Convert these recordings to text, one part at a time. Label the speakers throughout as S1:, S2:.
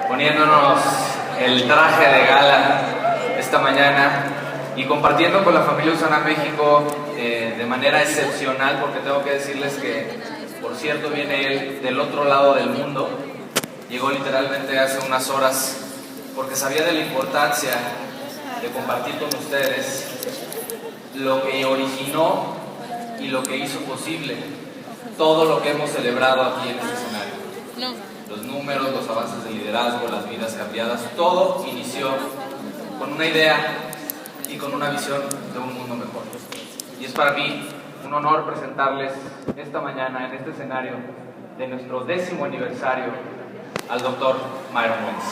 S1: poniéndonos el traje de gala esta mañana y compartiendo con la familia Usana México de manera excepcional, porque tengo que decirles que, por cierto, viene él del otro lado del mundo. Llegó literalmente hace unas horas porque sabía de la importancia de compartir con ustedes lo que originó y lo que hizo posible todo lo que hemos celebrado aquí en este escenario. Los números, los avances de liderazgo, las vidas cambiadas, todo inició con una idea y con una visión de un mundo mejor. Y es para mí un honor presentarles esta mañana en este escenario de nuestro 10º aniversario al doctor Myron Wentz.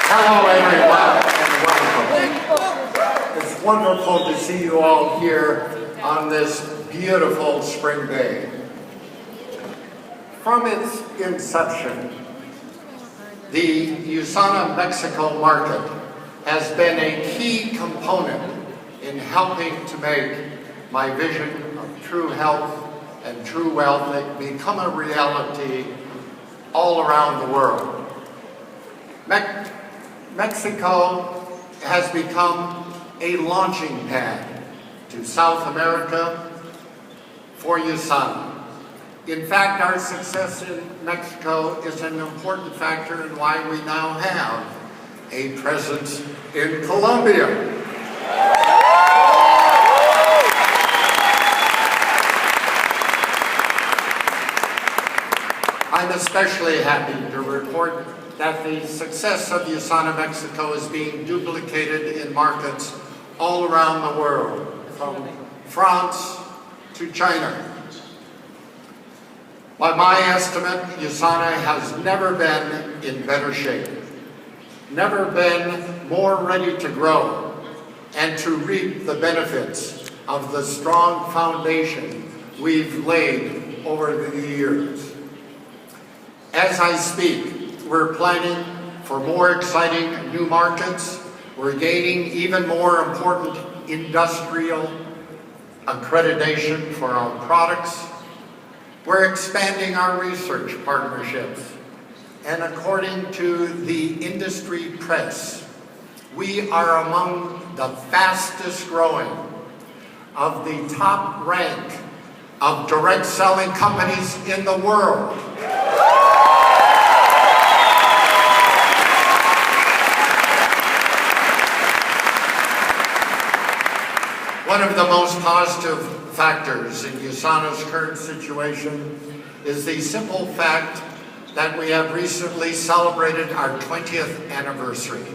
S2: Hello everyone and welcome. It's wonderful to see you all here on this beautiful spring day. From its inception, the Usana Mexico market has been a key component in helping to make my vision of true health and true wealth become a reality all around the world. Mexico has become a launching pad to South America for Usana. In fact, our success in Mexico is an important factor in why we now have a presence in Colombia. I'm especially happy to report that the success of Usana Mexico is being duplicated in markets all around the world, from France to China. By my estimate, Usana has never been in better shape, never been more ready to grow and to reap the benefits of the strong foundation we've laid over the years. As I speak, we're planning for more exciting new markets. We're gaining even more important industrial accreditation for our products. We're expanding our research partnerships. And according to the industry press, we are among the fastest growing of the top rank of direct selling companies in the world. One of the most positive factors in Usana's current situation is the simple fact that we have recently celebrated our 20th anniversary.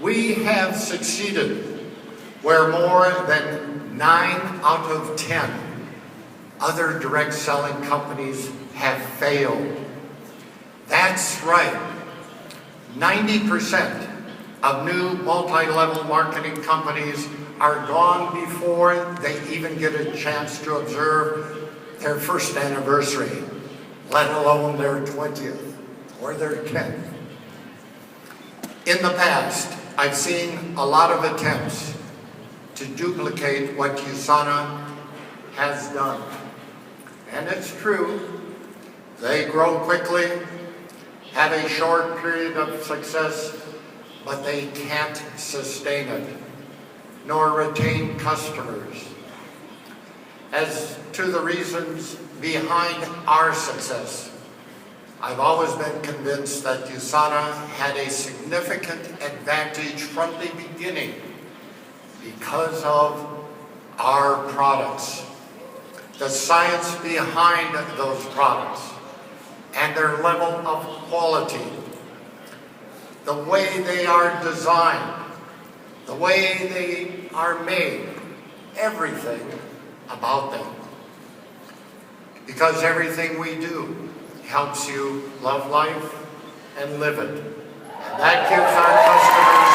S2: We have succeeded where more than 9 out of 10 other direct selling companies have failed. That's right. 90% of new multi-level marketing companies are gone before they even get a chance to observe their first anniversary, let alone their 20th or their 10th. In the past, I've seen a lot of attempts to duplicate what Usana has done. And it's true, they grow quickly, have a short period of success, but they can't sustain it, nor retain customers. As to the reasons behind our success, I've always been convinced that Usana had a significant advantage from the beginning because of our products. the science behind those products, and their level of quality, the way they are designed, the way they are made, everything about them. Because everything we do helps you love life and live it. And that gives our customers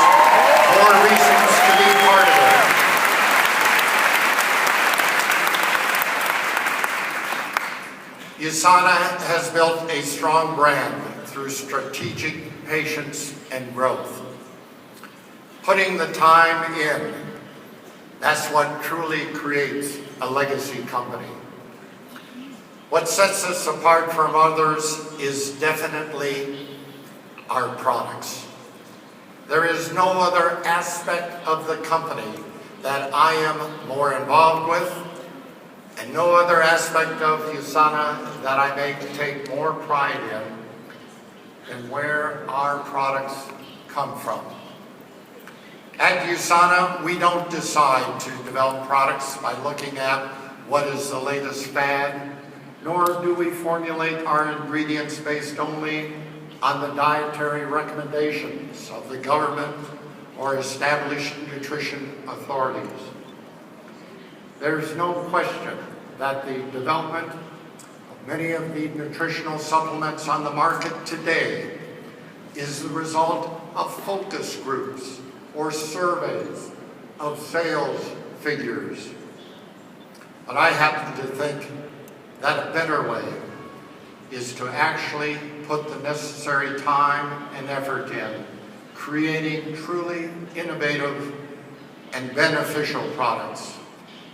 S2: more reasons to be part of it. Usana has built a strong brand through strategic patience and growth. Putting the time in, that's what truly creates a legacy company. What sets us apart from others is definitely our products. There is no other aspect of the company that I am more involved with, and no other aspect of Usana that I may take more pride in than where our products come from. At Usana, we don't decide to develop products by looking at what is the latest fad, nor do we formulate our ingredients based only on the dietary recommendations of the government or established nutrition authorities. There's no question that the development of many of the nutritional supplements on the market today is the result of focus groups or surveys of sales figures. But I happen to think that a better way is to actually put the necessary time and effort in creating truly innovative and beneficial products,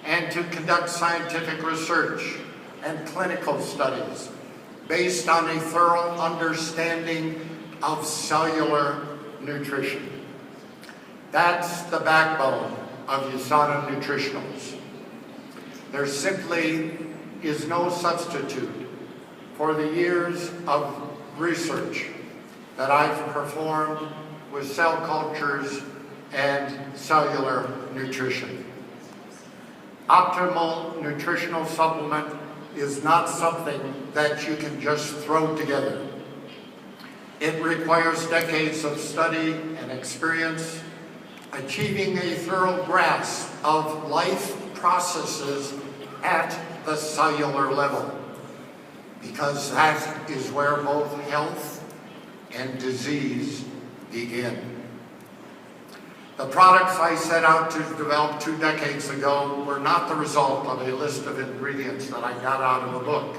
S2: and to conduct scientific research and clinical studies based on a thorough understanding of cellular nutrition. That's the backbone of Usana Nutritionals. There simply is no substitute for the years of research that I've performed with cell cultures and cellular nutrition. Optimal nutritional supplement is not something that you can just throw together. It requires decades of study and experience, achieving a thorough grasp of life processes at the cellular level, because that is where both health and disease begin. The products I set out to develop 2 decades ago were not the result of a list of ingredients that I got out of a book.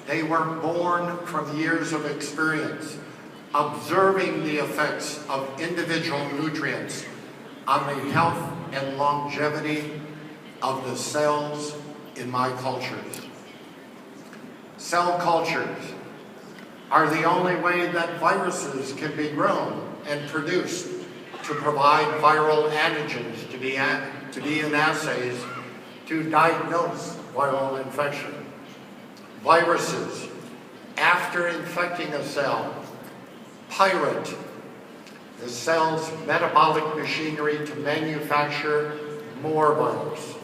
S2: They were born from years of experience, observing the effects of individual nutrients on the health and longevity of the cells in my cultures. Cell cultures are the only way that viruses can be grown and produced to provide viral antigens to be in assays to diagnose viral infection. Viruses, after infecting a cell, pirate the cell's metabolic machinery to manufacture more virus.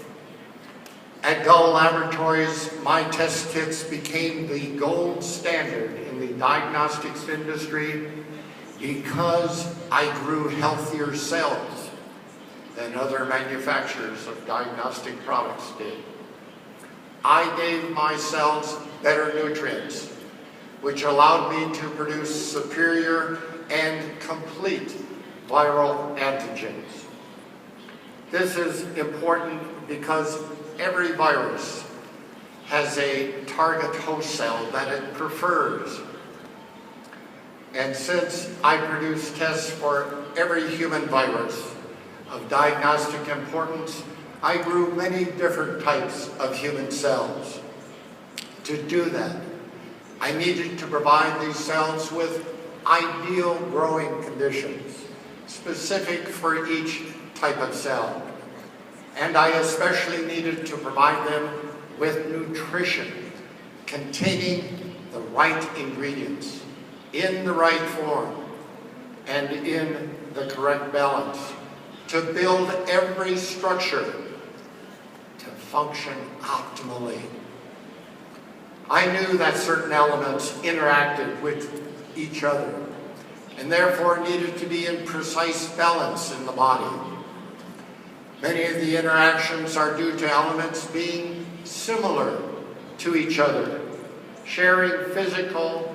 S2: At Gull Laboratories, my test kits became the gold standard in the diagnostics industry because I grew healthier cells than other manufacturers of diagnostic products did. I gave my cells better nutrients, which allowed me to produce superior and complete viral antigens. This is important because every virus has a target host cell that it prefers. And since I produce tests for every human virus of diagnostic importance, I grew many different types of human cells. To do that, I needed to provide these cells with ideal growing conditions, specific for each type of cell. And I especially needed to provide them with nutrition containing the right ingredients, in the right form, and in the correct balance, to build every structure to function optimally. I knew that certain elements interacted with each other and therefore needed to be in precise balance in the body. Many of the interactions are due to elements being similar to each other, sharing physical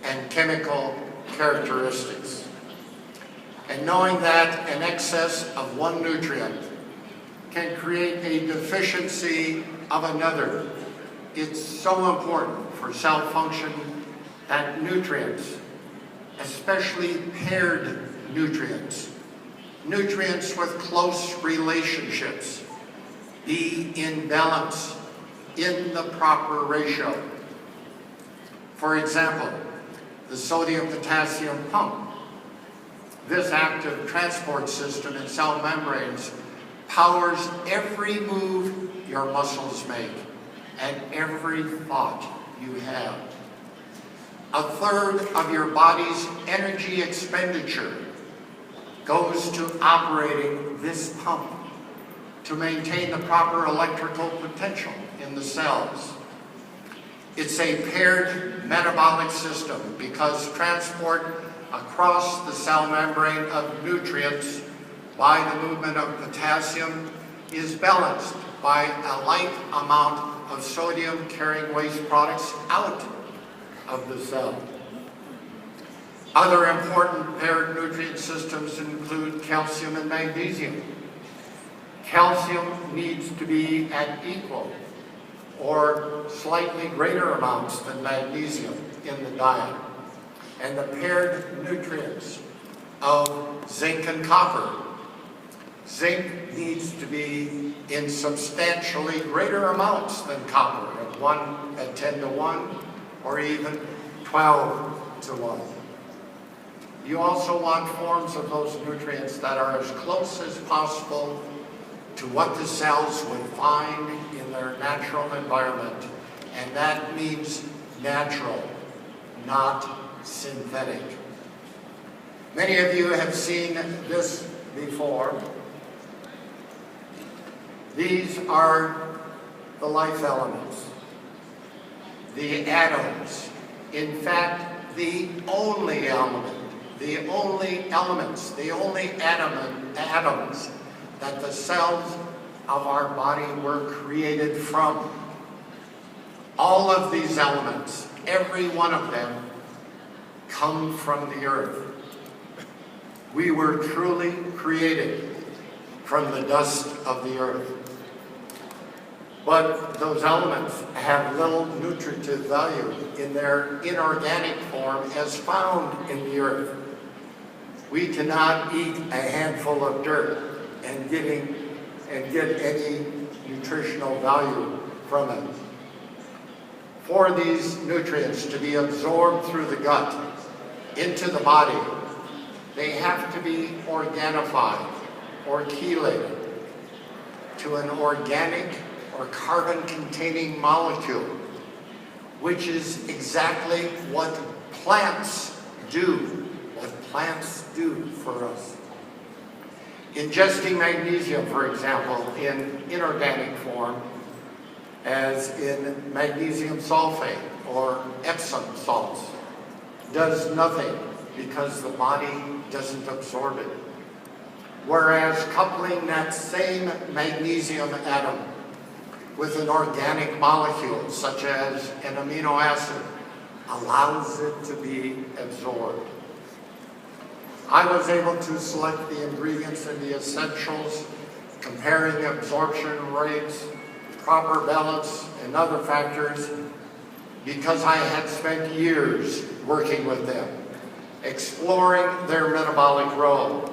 S2: and chemical characteristics. And knowing that an excess of one nutrient can create a deficiency of another, it's so important for cell function that nutrients, especially paired nutrients, nutrients with close relationships, be in balance in the proper ratio. For example, the sodium-potassium pump. This active transport system in cell membranes powers every move your muscles make and every thought you have. A third of your body's energy expenditure goes to operating this pump to maintain the proper electrical potential in the cells. It's a paired metabolic system because transport across the cell membrane of nutrients by the movement of potassium is balanced by a like amount of sodium carrying waste products out of the cell. Other important paired nutrient systems include calcium and magnesium. Calcium needs to be at equal or slightly greater amounts than magnesium in the diet. And the paired nutrients of zinc and copper. Zinc needs to be in substantially greater amounts than copper, at 10 to 1, or even 12 to 1. You also want forms of those nutrients that are as close as possible to what the cells would find in their natural environment. And that means natural, not synthetic. Many of you have seen this before. These are the life elements, the atoms. In fact, the only element, the only elements, the only atoms that the cells of our body were created from. All of these elements, every one of them, come from the earth. We were truly created from the dust of the earth. But those elements have little nutritive value in their inorganic form as found in the earth. We cannot eat a handful of dirt and get any nutritional value from it. For these nutrients to be absorbed through the gut into the body, they have to be organified or chelated to an organic or carbon-containing molecule, which is exactly what plants do for us. Ingesting magnesium, for example, in inorganic form, as in magnesium sulfate or Epsom salts, does nothing because the body doesn't absorb it. Whereas coupling that same magnesium atom with an organic molecule, such as an amino acid, allows it to be absorbed. I was able to select the ingredients and the essentials, comparing the absorption rates, proper balance, and other factors, because I had spent years working with them, exploring their metabolic role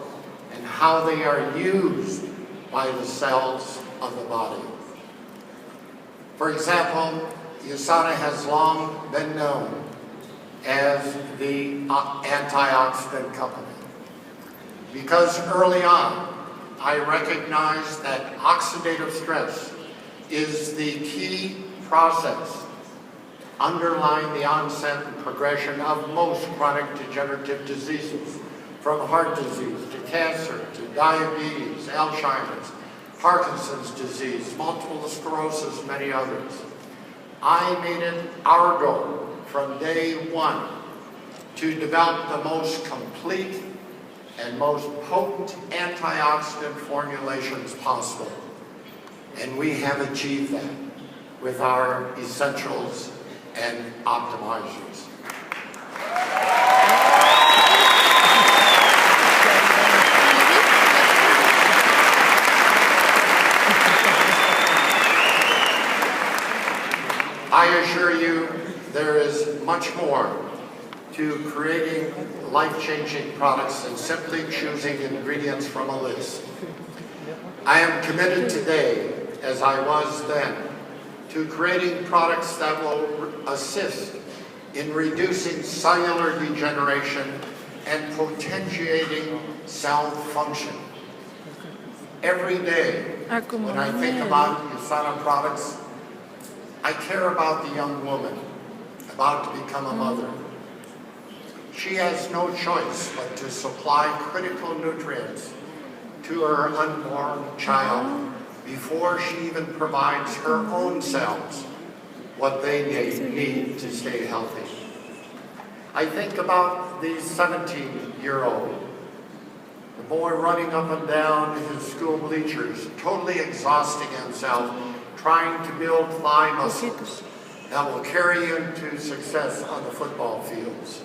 S2: and how they are used by the cells of the body. For example, Usana has long been known as the antioxidant company, because early on I recognized that oxidative stress is the key process underlying the onset and progression of most chronic degenerative diseases, from heart disease to cancer to diabetes, Alzheimer's, Parkinson's disease, multiple sclerosis, many others. I made it our goal from day one to develop the most complete and most potent antioxidant formulations possible. And we have achieved that with our essentials and optimizers. I assure you there is much more to creating life-changing products than simply choosing ingredients from a list. I am committed today, as I was then, to creating products that will assist in reducing cellular degeneration and potentiating cell function. Every day, when I think about Usana products, I care about the young woman about to become a mother. She has no choice but to supply critical nutrients to her unborn child before she even provides her own cells what they need to stay healthy. I think about the 17-year-old, the boy running up and down his school bleachers, totally exhausting himself, trying to build thigh muscles that will carry him to success on the football fields.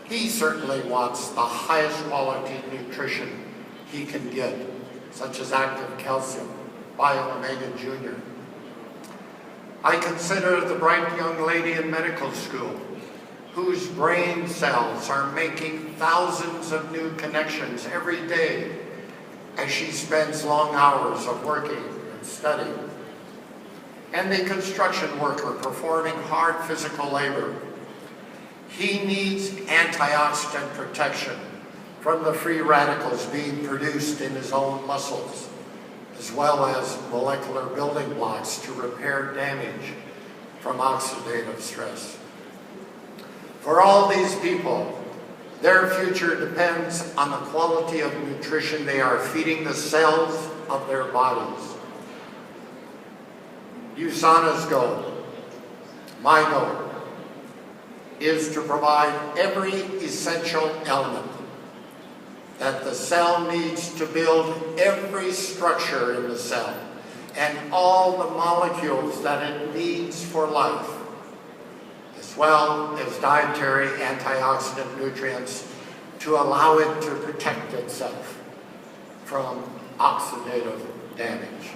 S2: He certainly wants the highest quality nutrition he can get, such as active calcium, Bio-Omega Jr. I consider the bright young lady in medical school whose brain cells are making thousands of new connections every day as she spends long hours of working and studying. And the construction worker performing hard physical labor. He needs antioxidant protection from the free radicals being produced in his own muscles, as well as molecular building blocks to repair damage from oxidative stress. For all these people, their future depends on the quality of nutrition they are feeding the cells of their bodies. Usana's goal, my goal, is to provide every essential element that the cell needs to build every structure in the cell and all the molecules that it needs for life, as well as dietary antioxidant nutrients to allow it to protect itself from oxidative damage.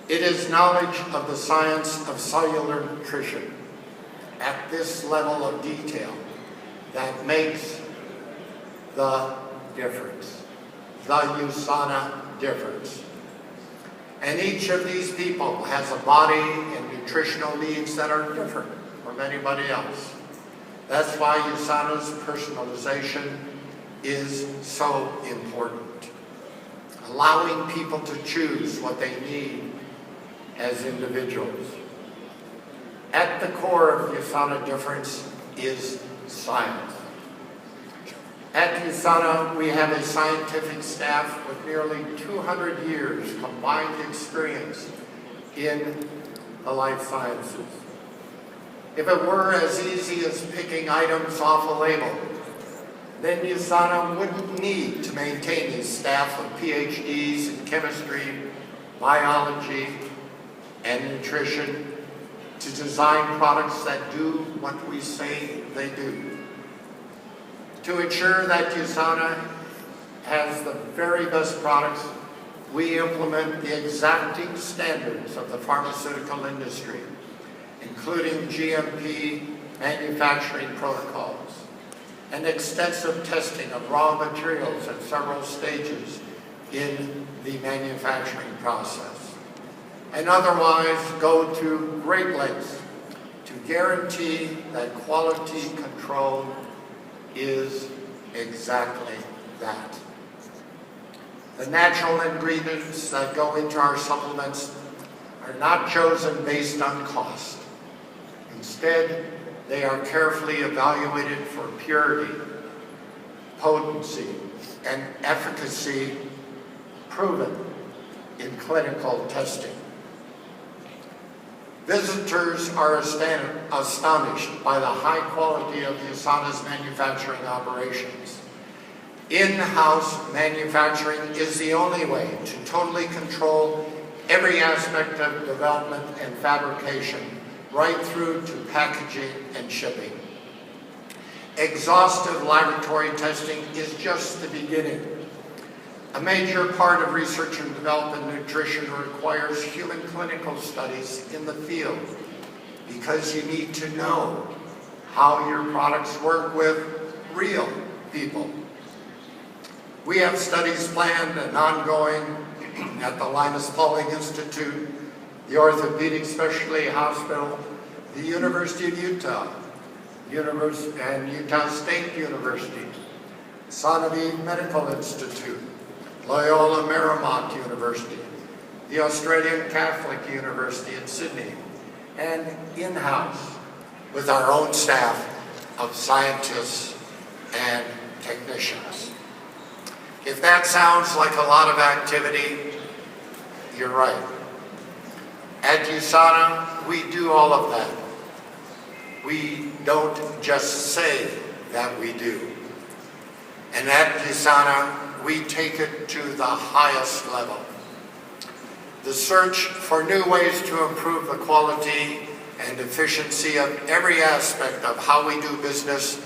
S2: It is knowledge of the science of cellular nutrition at this level of detail that makes the difference, the Usana difference. And each of these people has a body and nutritional needs that are different from anybody else. That's why Usana's personalization is so important, allowing people to choose what they need as individuals. At the core of Usana difference is science. At Usana, we have a scientific staff with nearly 200 years combined experience in the life sciences. If it were as easy as picking items off a label, then Usana wouldn't need to maintain a staff of PhDs in chemistry, biology, and nutrition to design products that do what we say they do. To ensure that Usana has the very best products, we implement the exacting standards of the pharmaceutical industry, including GMP manufacturing protocols and extensive testing of raw materials at several stages in the manufacturing process, and otherwise go to great lengths to guarantee that quality control is exactly that. The natural ingredients that go into our supplements are not chosen based on cost. Instead, they are carefully evaluated for purity, potency, and efficacy proven in clinical testing. Visitors are astonished by the high quality of Usana's manufacturing operations. In-house manufacturing is the only way to totally control every aspect of development and fabrication, right through to packaging and shipping. Exhaustive laboratory testing is just the beginning. A major part of research and development in nutrition requires human clinical studies in the field, because you need to know how your products work with real people. We have studies planned and ongoing at the Linus Pauling Institute, the Orthopedic Specialty Hospital, the University of Utah, and Utah State University, Usana Medical Institute, Loyola Marymount University, the Australian Catholic University in Sydney, and in-house with our own staff of scientists and technicians. If that sounds like a lot of activity, you're right. At Usana, we do all of that. We don't just say that we do. And at Usana, we take it to the highest level. The search for new ways to improve the quality and efficiency of every aspect of how we do business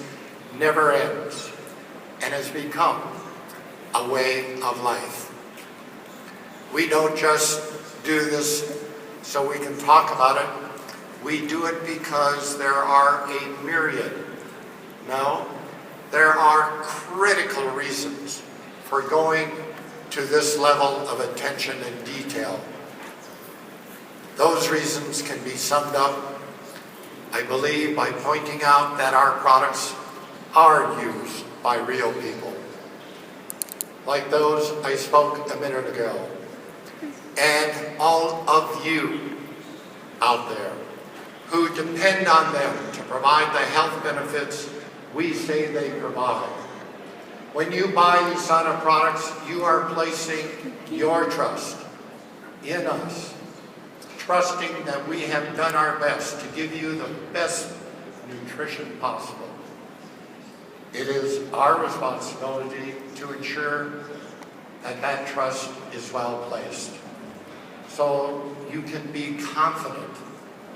S2: never ends, and has become a way of life. We don't just do this so we can talk about it. We do it because there are a myriad, no, there are critical reasons for going to this level of attention and detail. Those reasons can be summed up, I believe, by pointing out that our products are used by real people, like those I spoke a minute ago, and all of you out there who depend on them to provide the health benefits we say they provide. When you buy Usana products, you are placing your trust in us, trusting that we have done our best to give you the best nutrition possible. It is our responsibility to ensure that that trust is well placed, so you can be confident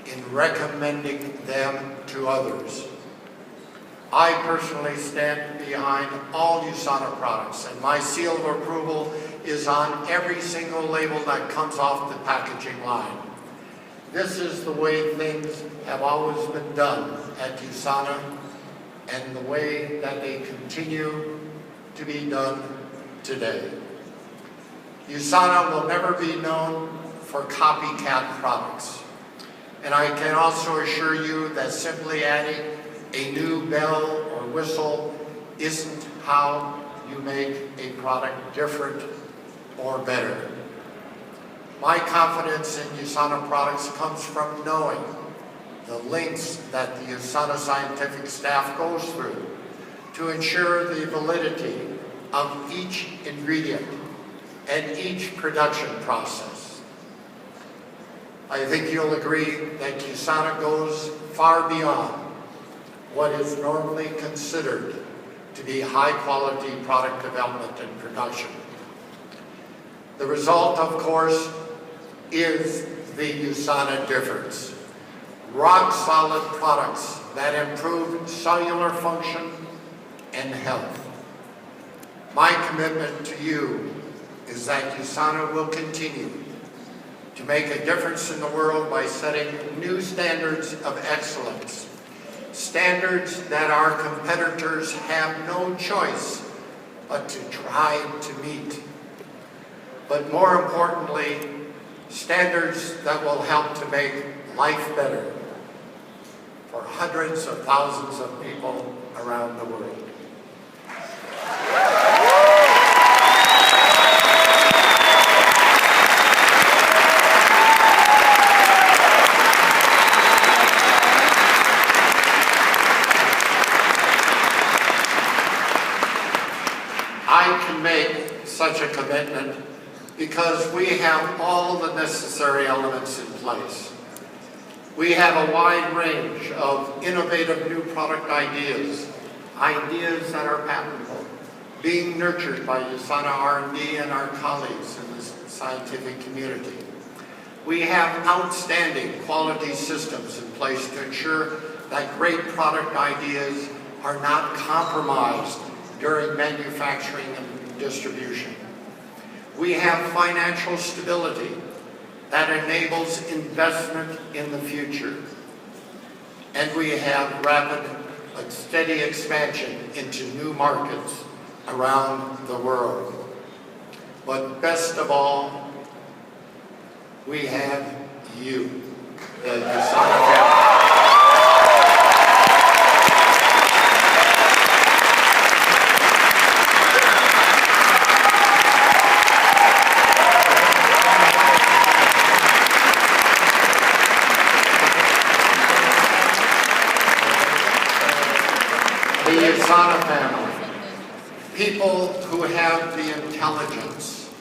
S2: in recommending them to others. I personally stand behind all Usana products, and my seal of approval is on every single label that comes off the packaging line. This is the way things have always been done at Usana, and the way that they continue to be done today. Usana will never be known for copycat products. And I can also assure you that simply adding a new bell or whistle isn't how you make a product different or better. My confidence in Usana products comes from knowing the lengths that the Usana scientific staff goes through to ensure the validity of each ingredient and each production process. I think you'll agree that Usana goes far beyond what is normally considered to be high-quality product development and production. The result, of course, is the Usana difference. Rock-solid products that improve cellular function and health. My commitment to you is that Usana will continue to make a difference in the world by setting new standards of excellence, standards that our competitors have no choice but to try to meet. But more importantly, standards that will help to make life better for hundreds of thousands of people around the world. I can make such a commitment because we have all the necessary elements in place. We have a wide range of innovative new product ideas, ideas that are patentable, being nurtured by Usana R&D and our colleagues in the scientific community. We have outstanding quality systems in place to ensure that great product ideas are not compromised during manufacturing and distribution. We have financial stability that enables investment in the future. And we have rapid and steady expansion into new markets around the world. But best of all, we have you, the Usana family. The Usana family, people who have the intelligence,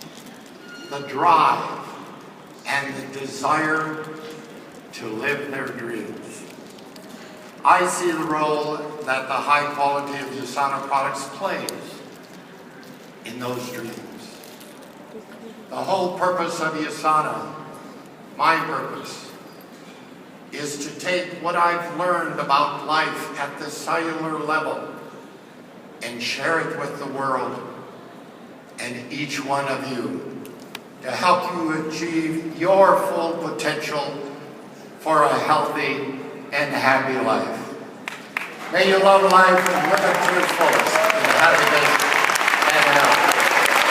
S2: the drive, and the desire to live their dreams. I see the role that the high quality of Usana products plays in those dreams. The whole purpose of Usana, my purpose, is to take what I've learned about life at the cellular level and share it with the world and each one of you to help you achieve your full potential for a healthy and happy life. May you love life and live it to its fullest in happiness and health.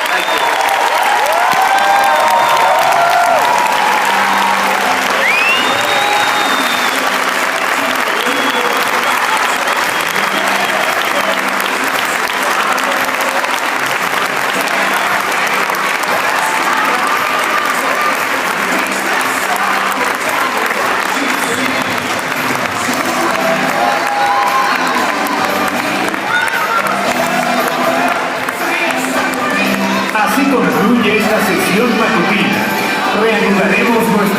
S2: Thank you.
S3: Así concluye esta sesión matutina. Reanudaremos nuestras